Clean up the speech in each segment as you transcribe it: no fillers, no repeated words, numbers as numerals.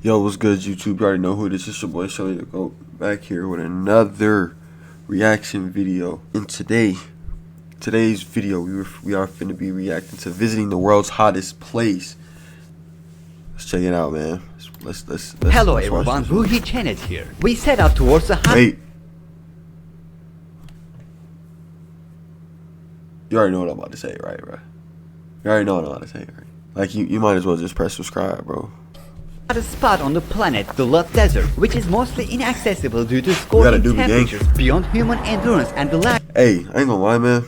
Yo, what's good, YouTube? You already know who it is. It's your boy Shelly to go back here with another reaction video. And today's video, we are finna be reacting to visiting the world's hottest place. Let's check it out, man. Let's Hello everyone, Ruhi Chenet here. We set out towards the hot. Wait. You already know what I'm about to say, right, bro? You already know what I'm about to say, right? Like, you might as well just press subscribe, bro. A spot on the planet, the Lot Desert, which is mostly inaccessible due to scorching temperatures beyond human endurance and the lack. Hey, I ain't gonna lie, man.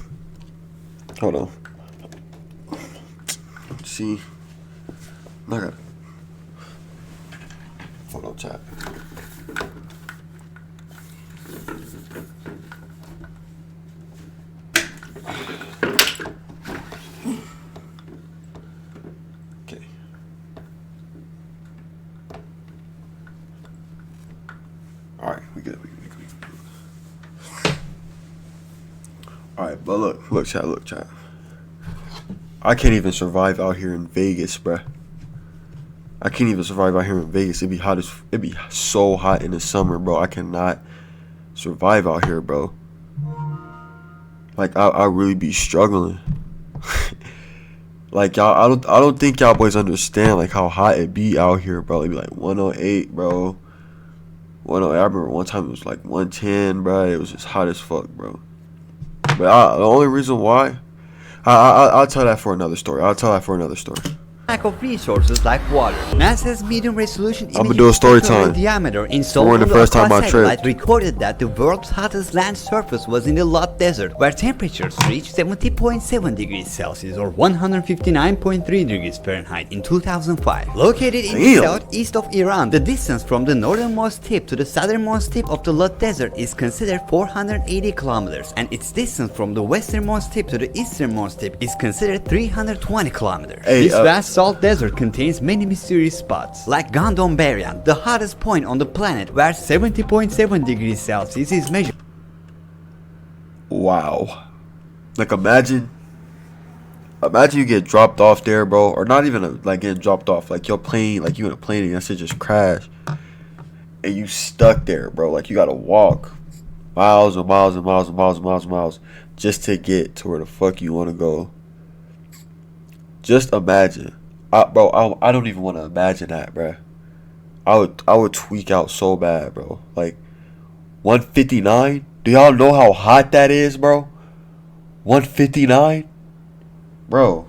Hold on. Let's see. I got. Hold on, chat. Okay. Alright, we good. Alright, but look, chat. I can't even survive out here in Vegas, bruh. I can't even survive out here in Vegas. It'd be so hot in the summer, bro. I cannot survive out here, bro. Like, I really be struggling. Like, y'all, I don't think y'all boys understand like how hot it be out here, bro. It'd be like 108, bro. 108. I remember one time it was like 110, bro. It was just hot as fuck, bro. But the only reason why, I'll tell that for another story. Lack of resources like water. NASA's medium-resolution imaging diameter installed on the satellite recorded that the world's hottest land surface was in the Lot Desert, where temperatures reached 70.7 degrees Celsius or 159.3 degrees Fahrenheit in 2005. Located in the southeast of Iran, the distance from the northernmost tip to the southernmost tip of the Lot Desert is considered 480 kilometers, and its distance from the westernmost tip to the easternmost tip is considered 320 kilometers. This vast salt desert contains many mysterious spots, like Gondombaria, the hottest point on the planet, where 70.7 degrees Celsius is measured. Wow. Like, imagine you get dropped off there, bro, or not even like getting dropped off, like your plane, like you in a plane and that shit just crashed, and you stuck there, bro. Like, you gotta walk miles and miles and miles and miles and miles and miles just to get to where the fuck you want to go. Just imagine. Bro, I don't even want to imagine that, bro. I would tweak out so bad, bro. Like, 159? Do y'all know how hot that is, bro? 159? Bro.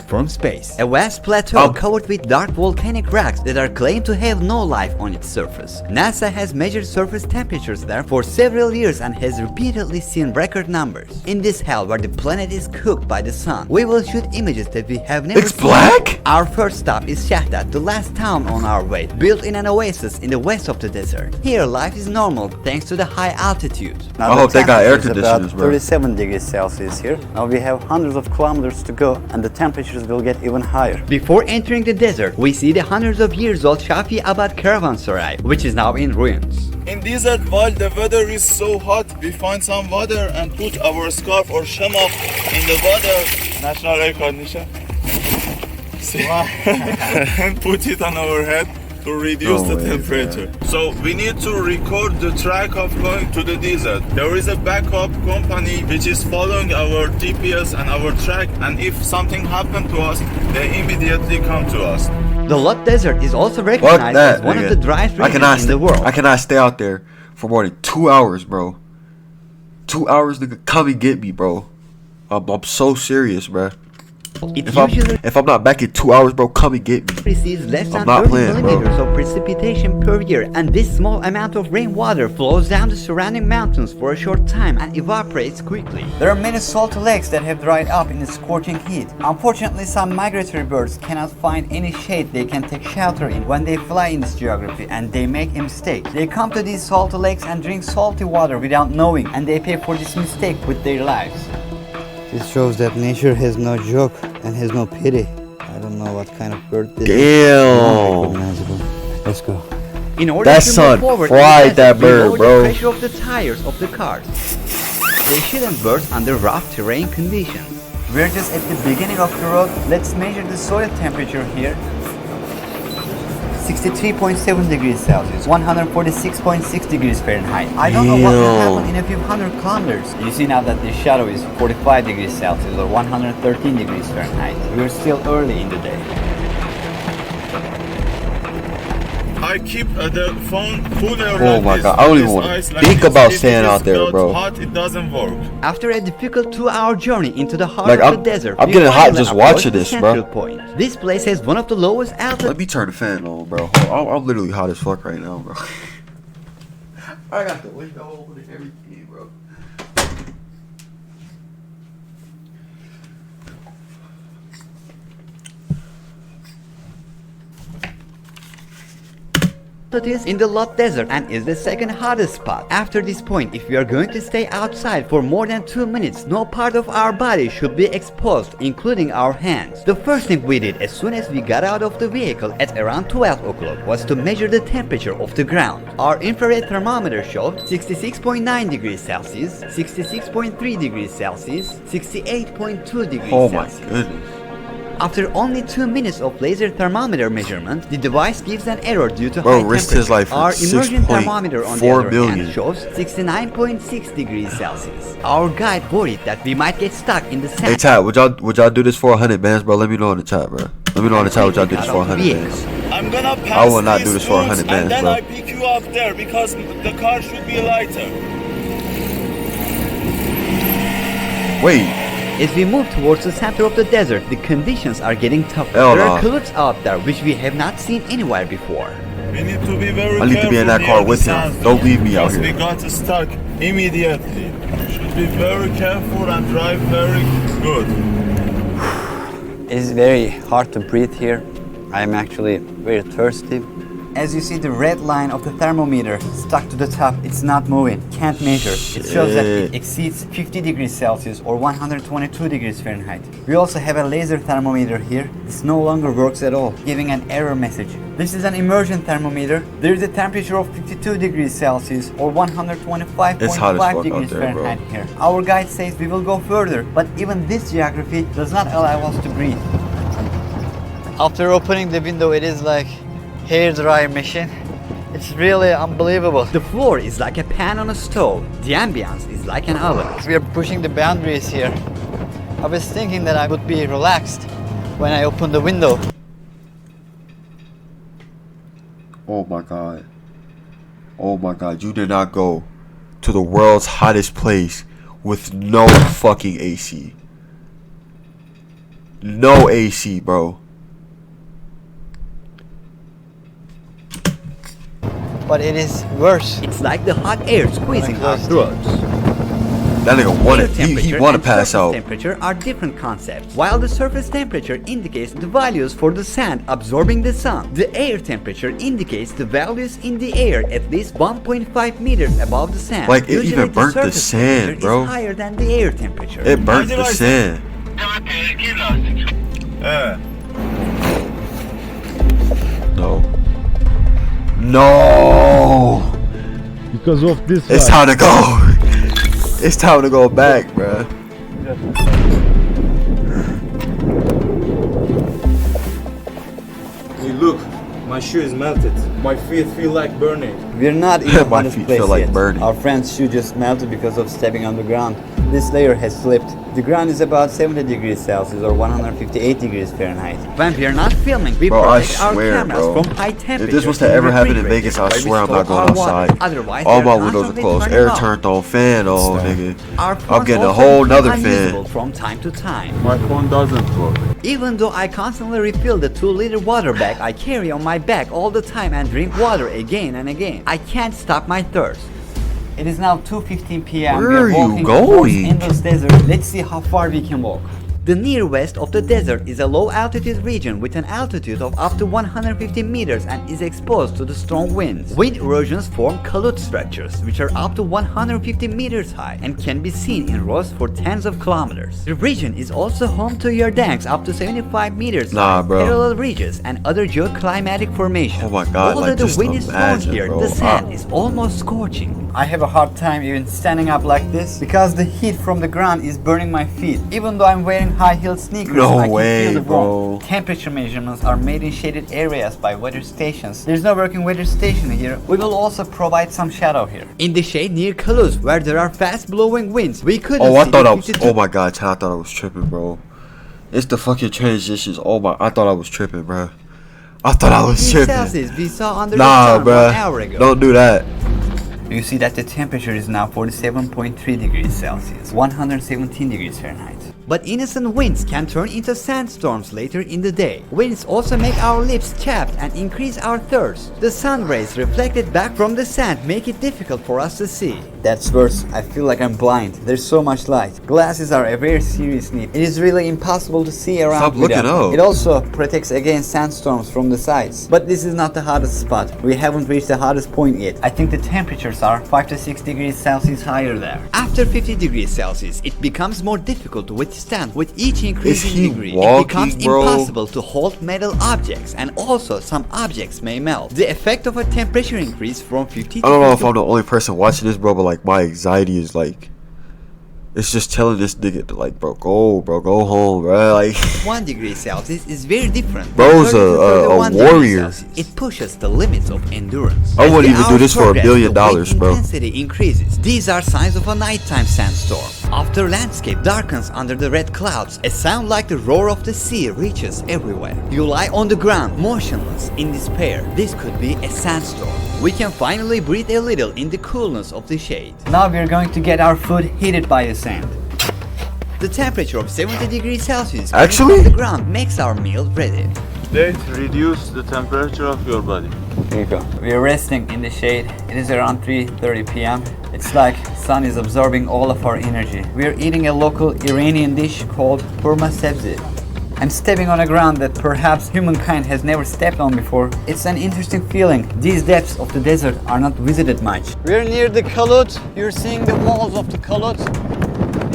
From space. A vast plateau covered with dark volcanic rocks that are claimed to have no life on its surface. NASA has measured surface temperatures there for several years and has repeatedly seen record numbers. In this hell where the planet is cooked by the sun, we will shoot images that we have never seen. It's black? Our first stop is Shahdat, the last town on our way, built in an oasis in the west of the desert. Here life is normal thanks to the high altitude. Now, I hope they got air conditioners, bro. 37 degrees Celsius here. Now we have hundreds of kilometers to go and the temperatures will get even higher. Before entering the desert, we see the hundreds of years old Shafi Abad Caravanserai, which is now in ruins. In desert, while the weather is so hot, we find some water and put our scarf or shamak in the water. National air condition. And put it on our head to reduce the temperature. So we need to record the track of going to the desert. There is a backup company which is following our GPS and our track, and if something happened to us, they immediately come to us. The Lot Desert is also recognized as one of the driest regions in the world. I cannot stay out there for more than 2 hours, bro. 2 hours, nigga, come and get me, bro. I'm so serious, bro. If I'm not back in 2 hours, bro, come and get me. Receives less than 30 millimeters of precipitation per year, and this small amount of rainwater flows down the surrounding mountains for a short time and evaporates quickly. There are many salty lakes that have dried up in the scorching heat. Unfortunately, some migratory birds cannot find any shade they can take shelter in when they fly in this geography, and they make a mistake. They come to these salty lakes and drink salty water without knowing, and they pay for this mistake with their lives. This shows that nature has no joke and has no pity. I don't know what kind of bird this is. Let's go. In order that to sun move forward, fried that bird, bro. The pressure of the tires of the cars. They shouldn't burst under rough terrain conditions. We're just at the beginning of the road. Let's measure the soil temperature here. 63.7 degrees Celsius, 146.6 degrees Fahrenheit. I don't know what will happen in a few hundred kilometers. You see now that the shadow is 45 degrees Celsius or 113 degrees Fahrenheit. We're still early in the day. I keep the phone cooler. Oh my god, I don't even want to think about staying out there, bro. Hot, it doesn't work. After a difficult 2-hour journey into the heart Like, of the desert, I'm we getting hot finally just approach watching the this, central bro. point. This place has one of the lowest altitude. Let me turn the fan on, bro. Hold on, I'm literally hot as fuck right now, bro. I got the window open and everything, bro. Is in the Lot Desert and is the second hottest spot. After this point, if we are going to stay outside for more than 2 minutes, no part of our body should be exposed, including our hands. The first thing we did as soon as we got out of the vehicle at around 12 o'clock was to measure the temperature of the ground. Our infrared thermometer showed 66.9 degrees Celsius, 66.3 degrees Celsius, 68.2 degrees Oh my Celsius. goodness. After only 2 minutes of laser thermometer measurement, the device gives an error due to Bro, high risk temperature. his life for Our immersion 6.4 thermometer on the other million. hand shows 69.6 degrees Celsius. Our guide worried that we might get stuck in the sand. Hey, Tad, would y'all do this for 100 bands, bro? Let me know in the chat, bro. Let me know in the chat would y'all do this for 100 bands. I'm gonna pass I will not do these this for 100 woods bands, and then bro. I pick you up there because the car should be lighter. Wait. As we move towards the center of the desert, the conditions are getting tougher. Hell There no. are clouds out there which we have not seen anywhere before. We need to be very I need to be in that careful car near with the him. sand Don't leave me out because here. we got stuck immediately. Should be very careful and drive very good. It's very hard to breathe here. I'm actually very thirsty. As you see the red line of the thermometer stuck to the top, it's not moving, can't measure. It shows that it exceeds 50 degrees Celsius or 122 degrees Fahrenheit. We also have a laser thermometer here. This no longer works at all, giving an error message. This is an immersion thermometer. There is a temperature of 52 degrees Celsius or It's hot as fuck 125.5 out degrees there, bro. Fahrenheit here. Our guide says we will go further, but even this geography does not allow us to breathe. After opening the window, it is like hair dryer machine. It's really unbelievable. The floor is like a pan on a stove. The ambience is like an oven. We are pushing the boundaries here. I was thinking that I would be relaxed when I opened the window. Oh my god. Oh my god, you did not go to the world's hottest place with no fucking AC. No AC, bro. But it is worse. It's like the hot air squeezing our throats. That nigga wanted, Air he temperature wanna and pass surface out. temperature are different concepts. While the surface temperature indicates the values for the sand absorbing the sun, the air temperature indicates the values in the air at least 1.5 meters above the sand. Like, it Usually even burnt the surface sand, temperature bro. is higher than the air temperature. It burnt the sand. No. No. Because of this It's guy. time to go. It's time to go back, bruh. Hey, look, my shoe is melted. My feet feel like burning. We're not in the My hottest feet place feel like yet. burning. Our friend's shoe just melted because of stepping on the ground. This layer has slipped. The ground is about 70 degrees Celsius or 158 degrees Fahrenheit. When we are not filming, we Bro, I protect our swear, cameras bro. from high temperatures. If this was to in ever happen in refrigerators, Vegas, I where we swear I'm not store going our water. outside. Otherwise, All they're my windows are constantly closed. turning Air off. turned on, fan on, nigga. Our I'm phones getting a also whole become nother unusable fan. from time to time. My phone doesn't work. Even though I constantly refill the 2-liter water bag I carry on my back all the time and drink water again and again, I can't stop my thirst. It is now 2:15 p.m. Where We are you walking towards going? endless desert. Let's see how far we can walk. The near west of the desert is a low altitude region with an altitude of up to 150 meters and is exposed to the strong winds. Wind erosions form colute structures which are up to 150 meters high and can be seen in rows for tens of kilometers. The region is also home to yardanks up to 75 meters Nah, high, bro. parallel ridges and other geoclimatic formations. Oh my God, Although like, the just wind is strong imagine, here, bro. the sand is almost scorching. ground. I have a hard time even standing up like this because the heat from the ground is burning my feet. Even though I'm wearing high-heeled sneakers, No I can way, feel the bro. warmth. Temperature measurements are made in shaded areas by weather stations. There's no working weather station here. We will also provide some shadow here. In the shade near Toulouse, where there are fast-blowing winds, we couldn't Oh, I see thought the I was. 52 Oh my god, Chad, I thought I was tripping, bro. It's the fucking transitions. Oh my, I thought I was tripping, bro. I thought I was degrees tripping. Celsius we saw under Nah, the sun 1 bruh. hour ago. Don't do that. You see that the temperature is now 47.3 degrees Celsius, 117 degrees Fahrenheit. But innocent winds can turn into sandstorms later in the day. Winds also make our lips chapped and increase our thirst. The sun rays reflected back from the sand make it difficult for us to see. That's worse. I feel like I'm blind. There's so much light. Glasses are a very serious need. It is really impossible to see around Stop looking without them. up. It also protects against sandstorms from the sides. But this is not the hottest spot. We haven't reached the hottest point yet. I think the temperatures are 5 to 6 degrees Celsius higher there. After 50 degrees Celsius, it becomes more difficult to withstand. With each increasing he degree, walking, it becomes bro? impossible to hold metal objects, and also some objects may melt. The effect of a temperature increase from 50 to I don't know if 50 I'm the only person watching this, bro, but like my anxiety is like, it's just telling this nigga to like, bro, go home, bro. Like, 1 degree Celsius is very different. Bro's from 30 to a 31 degrees warrior. Celsius. It pushes the limits of endurance. I As wouldn't the even do hours this for $1 progress, billion, the wind bro. intensity increases. These are signs of a nighttime sandstorm. After landscape darkens under the red clouds, a sound like the roar of the sea reaches everywhere. You lie on the ground, motionless, in despair. This could be a sandstorm. We can finally breathe a little in the coolness of the shade. Now we're going to get our food heated by the sand. The temperature of 70 degrees Celsius coming Actually? from the ground makes our meal ready. They reduce the temperature of your body. Here you go. We are resting in the shade. It is around 3:30 p.m. It's like sun is absorbing all of our energy. We are eating a local Iranian dish called hurma sebze. I'm stepping on a ground that perhaps humankind has never stepped on before. It's an interesting feeling. These depths of the desert are not visited much. We're near the Kalut. You're seeing the walls of the Kalut.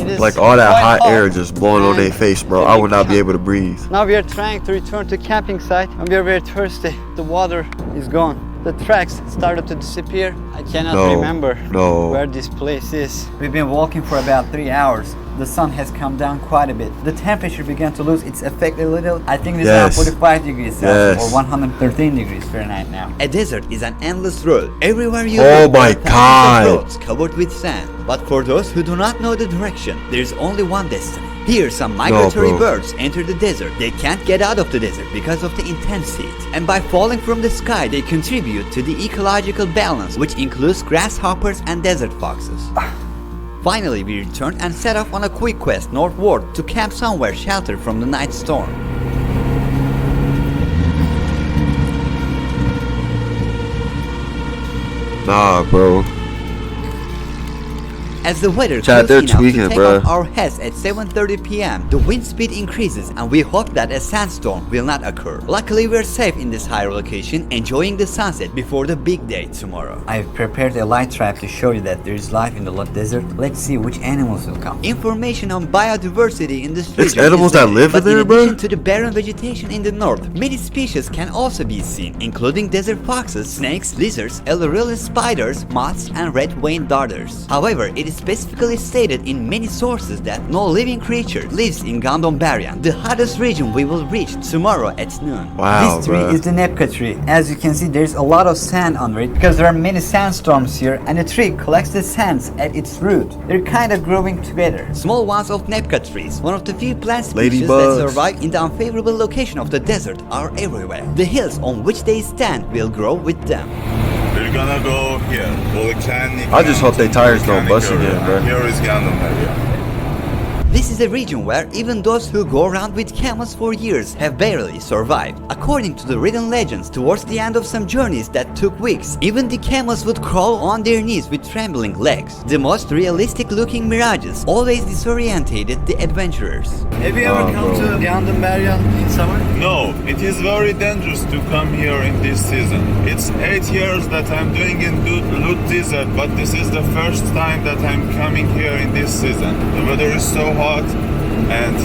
It is like all that quite hot air just blowing on and their face, bro. I would not be able to breathe. Now we are trying to return to camping site and we are very thirsty. The water is gone. The tracks started to disappear. I cannot No, remember no. where this place is. We've been walking for about 3 hours. The sun has come down quite a bit. The temperature began to lose its effect a little. I think it is Yes. around 45 degrees Celsius Yes. or 113 degrees Fahrenheit now. A desert is an endless road. Everywhere you Oh look, my there are thousands of God. roads covered with sand. But for those who do not know the direction, there is only one destiny. Here, some migratory bro. birds enter the desert. They can't get out of the desert because of the intense heat. And by falling from the sky, they contribute to the ecological balance, which includes grasshoppers and desert foxes. Finally, we returned and set off on a quick quest northward to camp somewhere sheltered from the night storm. Nah, bro. As the weather Chad, cools they're enough tweaking, to take bruh. off our heads at 7:30 p.m., the wind speed increases and we hope that a sandstorm will not occur. Luckily, we're safe in this higher location, enjoying the sunset before the big day tomorrow. I've prepared a light trap to show you that there is life in the desert. Let's see which animals will come. Information on biodiversity in this It's region animals is that limited, live in but there, in bruh? addition to the barren vegetation in the north, many species can also be seen, including desert foxes, snakes, lizards, Ellerilla spiders, moths, and red-winged darters. However, it is specifically stated in many sources that no living creature lives in Gondombaryan, the hottest region we will reach tomorrow at noon. Wow, This tree bro. is the Nepka tree. As you can see, there's a lot of sand under it because there are many sandstorms here and the tree collects the sands at its root. They're kind of growing together. Small ones of Nepka trees, one of the few plant species Ladybugs. that survive in the unfavorable location of the desert, are everywhere. The hills on which they stand will grow with them. We're gonna go here. Volcanic I just hope they tires don't volcanic bust area. again, bro. Here is Gandomeria. This is a region where even those who go around with camels for years have barely survived. According to the written legends, towards the end of some journeys that took weeks, even the camels would crawl on their knees with trembling legs. The most realistic-looking mirages always disorientated the adventurers. Have you ever come to Gandomeria in summer? No, it is very dangerous to come here in this season. It's 8 years that I'm doing in Lut Desert, but this is the first time that I'm coming here in this season. The weather is so hot and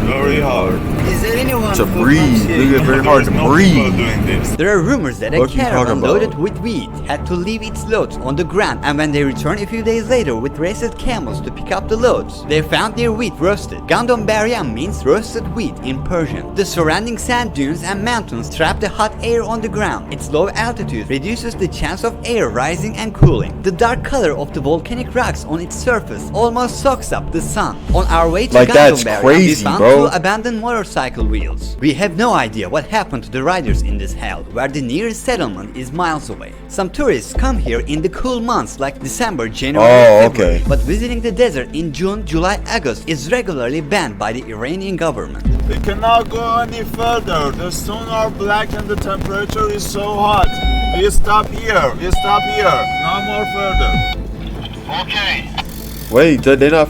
very hard. Is there anyone To who breathe. comes here, Look at it, very hard to There is no breathe. people doing this. There are rumors that a What you caravan talking about? loaded with wheat had to leave its loads on the ground, and when they returned a few days later with rested camels to pick up the loads, they found their wheat roasted. Gandom Baryam means roasted wheat in Persian. The surrounding sand dunes and mountains trap the hot air on the ground. Its low altitude reduces the chance of air rising and cooling. The dark color of the volcanic rocks on its surface almost soaks up the sun. On our way to Like, that's Gandom Baryam, crazy, we found bro. two abandoned motorcycle wheels. We have no idea what happened to the riders in this hell, where the nearest settlement is miles away. Some tourists come here in the cool months like December, January, Oh, and February, okay. but visiting the desert in June, July, August is regularly banned by the Iranian government. We cannot go any further. The stones are black and the temperature is so hot. We stop here. We stop here. No more further. Okay. Wait, they're not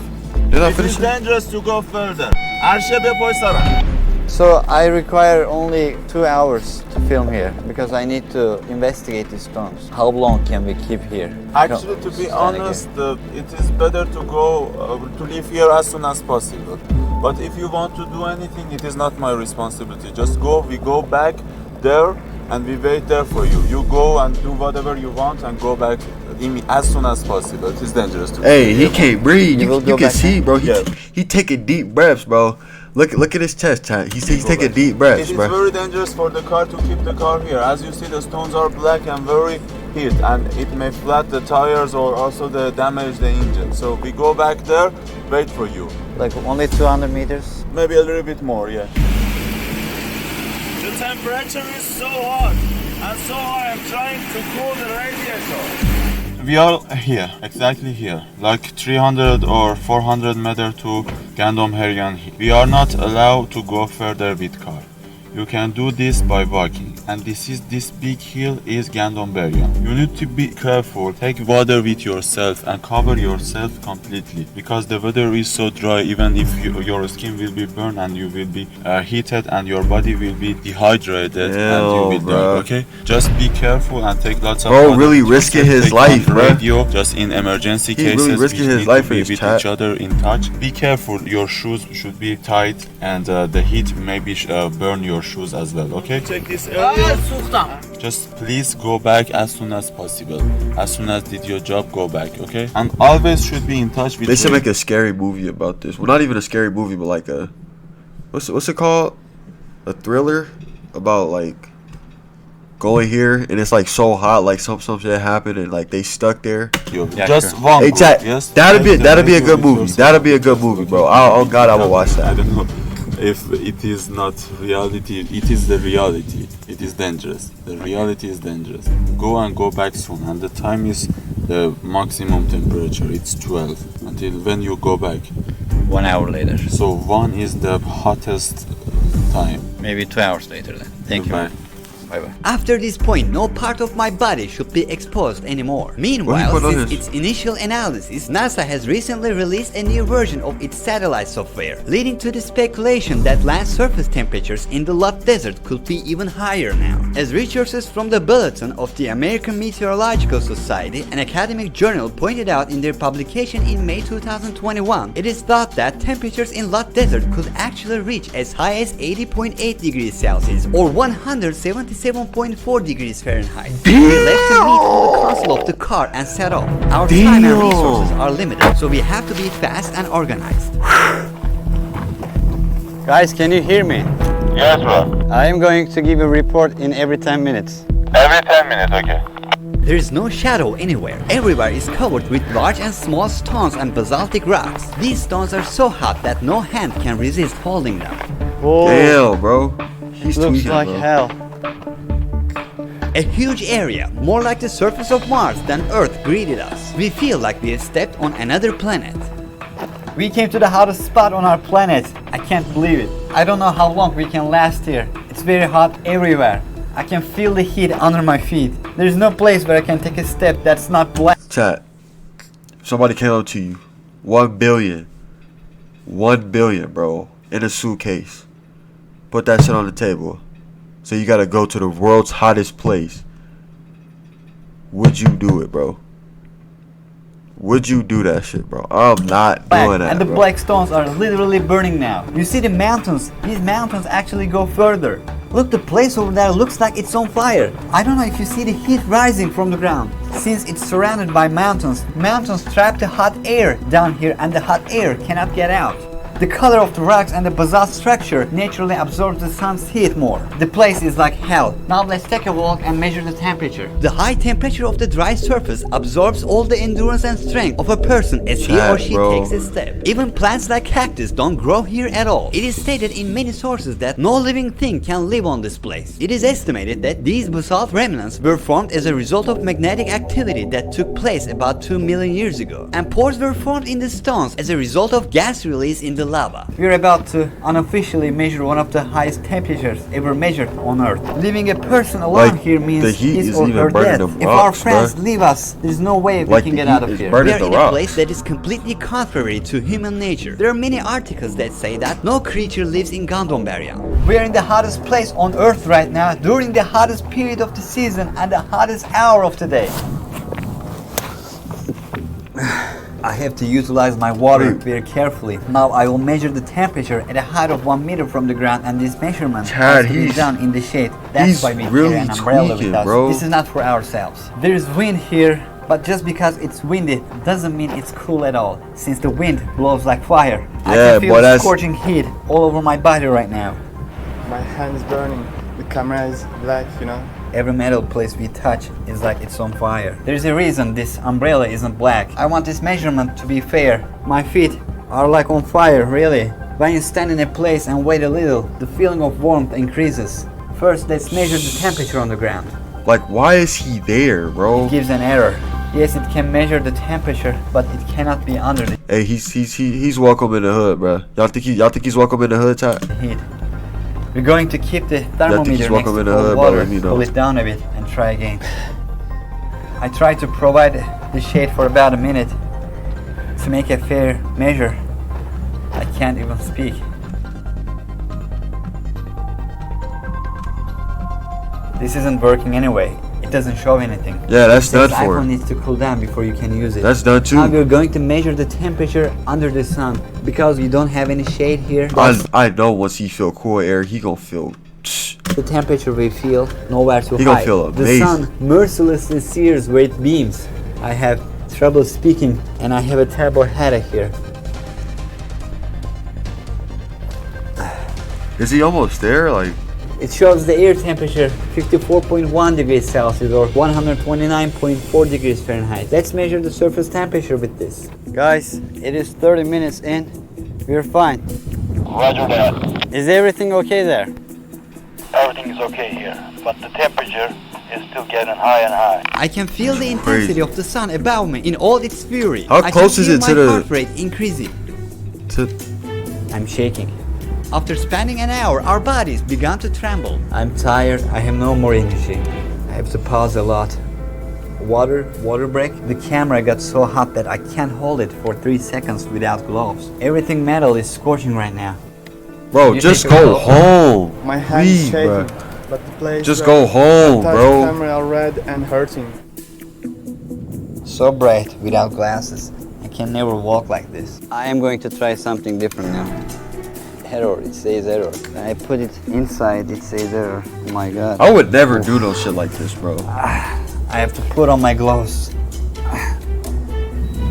It is finishing? dangerous to go further. Arşe be poysara. So I require only 2 hours to film here because I need to investigate these stones. How long can we keep here? Actually, to be honest, it is better to go to leave here as soon as possible. But if you want to do anything, it is not my responsibility. Just go. We go back there and we wait there for you. You go and do whatever you want and go back as soon as possible. It is dangerous to. Hey, he can't breathe. You will You go can back see, bro. Yeah. He taking deep breaths, bro. Look at his chest, chat. He's taking deep It breaths, is bro. very dangerous for the car to keep the car here. As you see, the stones are black and very heat, and it may flat the tires or also damage the engine. So we go back there, wait for you. Like only 200 meters? Maybe a little bit more, yeah. The temperature is so hot, and so I am trying to cool the radiator. We are here, exactly here, like 300 or 400 meter to Gandom Heryan. We are not allowed to go further with car. You can do this by walking, and this big hill is Gandom Beryan. You need to be careful. Take water with yourself and cover yourself completely because the weather is so dry. Even if your skin will be burned and you will be heated and your body will be dehydrated and you will die. bro. Okay, just be careful and take lots of. Bro, water really with yourself. risking his Take life, on bro. radio, just in emergency He cases. really risking we his need life to for be this with chat. each other in touch. Be careful. Your shoes should be tight, and the heat maybe burn your shoes as well. Okay. Check this area. Just please go back as soon as possible. As soon as did your job, go back. Okay. And always should be in touch with. They should make a scary movie about this. Well, not even a scary movie, but like a what's it called? A thriller about like going here and it's like so hot, like some shit happened and like they stuck there. Just one. Hey, group, chat, yes. that'll be a good With movie. yourself. That'll be a good movie, bro. Oh God, I will watch I that. don't know if it is not reality. It is the reality. It is dangerous. The reality is dangerous. Go and go back soon. And the time is the maximum temperature. It's 12 until when you go back. 1 hour later. So 1 is the hottest time. Maybe 2 hours later then. Thank you. Goodbye. Bye-bye. After this point, no part of my body should be exposed anymore. Meanwhile, put on since his- its initial analysis, NASA has recently released a new version of its satellite software, leading to the speculation that land surface temperatures in the Lot Desert could be even higher now. As researchers from the Bulletin of the American Meteorological Society, an academic journal, pointed out in their publication in May 2021, it is thought that temperatures in Lot Desert could actually reach as high as 80.8 degrees Celsius or 177.4 degrees Fahrenheit. We left to meet on the console of the car and set off. Our time and resources are limited, so we have to be fast and organized. Guys, can you hear me? Yes, bro. I am going to give a report in every 10 minutes. Every 10 minutes, okay. There is no shadow anywhere. Everywhere is covered with large and small stones and basaltic rocks. These stones are so hot that no hand can resist holding them. Whoa, Damn, bro. He's looks tweaking, like bro. hell. A huge area, more like the surface of Mars than Earth, greeted us. We feel like we have stepped on another planet. We came to the hottest spot on our planet. I can't believe it. I don't know how long we can last here. It's very hot everywhere. I can feel the heat under my feet. There's no place where I can take a step that's not black. Chat. Somebody came up to you. 1 billion. 1 billion, bro. In a suitcase. Put that shit on the table. So you gotta go to the world's hottest place. Would you do it, bro? would you do that shit, bro? I'm not doing that, And the bro. black stones are literally burning now. You see the mountains? These mountains actually go further. Look, the place over there looks like it's on fire. I don't know if you see the heat rising from the ground. Since it's surrounded by mountains, mountains trap the hot air down here and the hot air cannot get out. The color of the rocks and the basalt structure naturally absorbs the sun's heat more. The place is like hell. Now let's take a walk and measure the temperature. The high temperature of the dry surface absorbs all the endurance and strength of a person as he or she bro. takes a step. Even plants like cactus don't grow here at all. It is stated in many sources that no living thing can live on this place. It is estimated that these basalt remnants were formed as a result of magnetic activity that took place about 2 million years ago. And pores were formed in the stones as a result of gas release in the lava. We're about to unofficially measure one of the highest temperatures ever measured on Earth. Leaving a person alone Like, here means the heat his is or even her burning death. them If our rocks, friends bruh. leave us, there's no way we Like, can the get out heat of is here. burning We are the in a rocks. place that is completely contrary to human nature. There are many articles that say that no creature lives in Gondombaria. We are in the hottest place on Earth right now, during the hottest period of the season and the hottest hour of the day. I have to utilize my water very carefully. Now I will measure the temperature at a height of 1 meter from the ground, and this measurement Chad, has to be he's- done in the shade. That's he's why we really carry an umbrella with tweaking, us. bro. This is not for ourselves. There is wind here, but just because it's windy doesn't mean it's cool at all, since the wind blows like fire. I Yeah, can feel boy, the that's- scorching heat all over my body right now. My hand is burning. The camera is black, you know. Every metal place we touch is like it's on fire. There's a reason this umbrella isn't black. I want this measurement to be fair. My feet are like on fire, really. When you stand in a place and wait a little, the feeling of warmth increases. First, let's measure the temperature on the ground. Like, why is he there, bro? It gives an error. Yes, it can measure the temperature, but it cannot be under the Hey, he's welcome in the hood, bro. Y'all think he's welcome in the hood, chat? heat. We're going to keep the thermometer he's next welcome to in the cold hood, water, but let me know. cool it down a bit, and try again. I tried to provide the shade for about a minute to make a fair measure. I can't even speak. This isn't working anyway. It doesn't show anything. Yeah, that's This done for. iPhone needs to cool down before you can use it. That's done Now too. we're going to measure the temperature under the sun. Because we don't have any shade here, I know once he feel cool air, he gonna feel. the temperature we feel nowhere too He high. gonna feel The amazing. sun mercilessly sears where it beams. I have trouble speaking and I have a terrible headache here. Is he almost there? Like, It shows the air temperature 54.1 degrees Celsius or 129.4 degrees Fahrenheit. Let's measure the surface temperature with this. Guys, it is 30 minutes in. We're fine. Roger that. Is everything okay there? Everything is okay here, but the temperature is still getting high and high. I can feel the Crazy. intensity of the sun above me in all its fury. How I can close is feel it to my the- heart rate increasing. to, I'm shaking. After spending an hour, our bodies began to tremble. I'm tired. I have no more energy. I have to pause a lot. Water break. The camera got so hot that I can't hold it for 3 seconds without gloves. Everything metal is scorching right now. bro, You just take a go look. home. My hand is Please, shaking, bro. but the place Just where go home, I touch bro. the camera are red and hurting. So bright without glasses. I can never walk like this. I am going to try something different now. Error, it says error. When I put it inside, it says error. Oh my god. I would never do no shit like this, bro. I have to put on my gloves.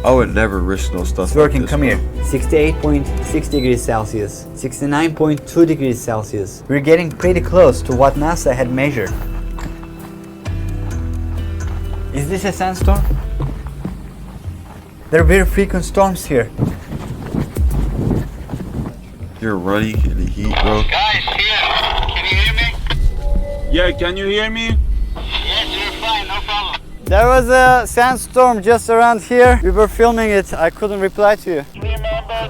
I would never risk no stuff. It's working, like this, come bro. here. 68.6 degrees Celsius, 69.2 degrees Celsius. We're getting pretty close to what NASA had measured. Is this a sandstorm? There are very frequent storms here. You're running in the heat, bro. Guys, here. Can you hear me? Yeah, can you hear me? Yes, you're fine, no problem. There was a sandstorm just around here. We were filming it. I couldn't reply to you. Remember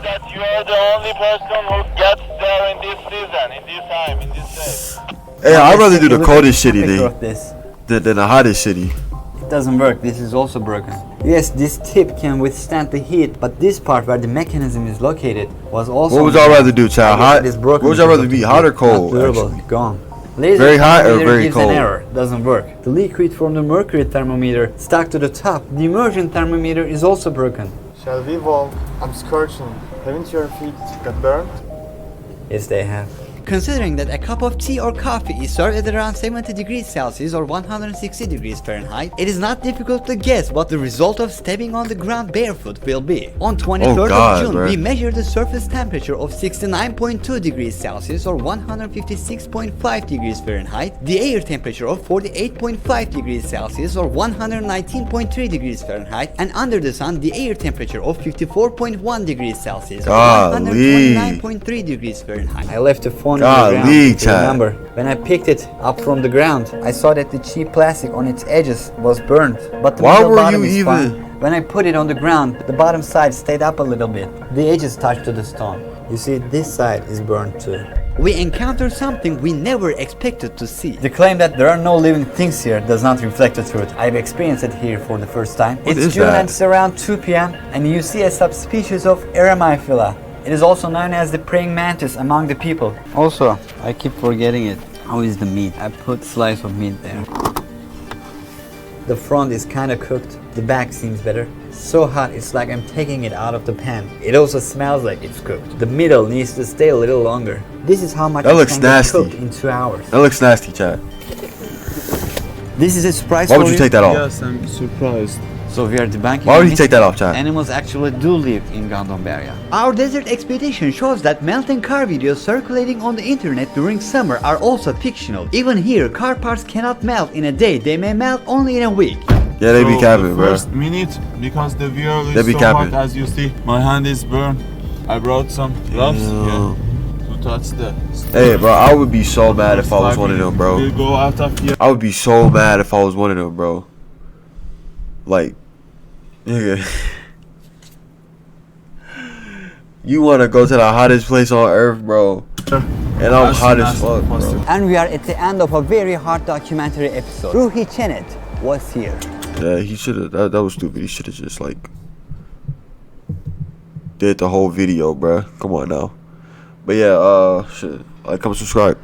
that you are the only person who gets there in this season, in this time, in this day. Hey, I'd rather do the Look at coldest city temperature than, of this. than the hottest city. It doesn't work. This is also broken. Yes, this tip can withstand the heat, but this part where the mechanism is located was also. What would y'all rather do, child? I guess Hot? it is broken What would y'all because rather of be, the hot or heat. cold? Not durable. Actually? Gone. Laser Very hot or thermometer very gives cold? an error, doesn't work. The liquid from the mercury thermometer stuck to the top. The immersion thermometer is also broken. Shall we walk? I'm scorching. Haven't your feet got burned? Yes, they have. Considering that a cup of tea or coffee is served at around 70 degrees Celsius or 160 degrees Fahrenheit, it is not difficult to guess what the result of stepping on the ground barefoot will be. On 23rd of June, bro. we measured the surface temperature of 69.2 degrees Celsius or 156.5 degrees Fahrenheit, the air temperature of 48.5 degrees Celsius or 119.3 degrees Fahrenheit, and under the sun, the air temperature of 54.1 degrees Celsius or Golly. 129.3 degrees Fahrenheit. I left the phone on the Golly, ground. If you Chad. remember, when I picked it up from the ground, I saw that the cheap plastic on its edges was burned, but the Why middle were bottom you is even- fine. When I put it on the ground, the bottom side stayed up a little bit. The edges touched to the stone. You see, this side is burned too. We encountered something we never expected to see. The claim that there are no living things here does not reflect the truth. I've experienced it here for the first time. What It's is June that? and it's around 2 p.m. and you see a subspecies of Eremiphylla. It is also known as the praying mantis among the people. Also, I keep forgetting it. How is the meat? I put slice of meat there. The front is kind of cooked. The back seems better. So hot, it's like I'm taking it out of the pan. It also smells like it's cooked. The middle needs to stay a little longer. This is how much That it looks can nasty. get cooked in 2 hours. That looks nasty, Chad. This is a surprise Why for would you take that off? Yes, I'm surprised. So we are debunking Why would the you myth. take that off, Chad? Animals actually do live in Gondombaria. Our desert expedition shows that melting car videos circulating on the internet during summer are also fictional. Even here, car parts cannot melt in a day, they may melt only in a week. Yeah, they be So capping, the bro. first minute, because the wheel They is be so capping. hot, as you see, my hand is burned. I brought some gloves here to touch the. Hey, bro, I would be so mad if I was one of them, bro. We'll go out of here. I would be so mad if I was one of them, bro. Like, nigga. You want to go to the hottest place on earth, bro. And I'm As hot soon as as fuck, possible. bro. And we are at the end of a very hard documentary episode. Ruhi Chenet was here. Yeah, he should have. That was stupid. He should have just, like, did the whole video, bro. Come on now. But yeah, shit. Like, comment, subscribe.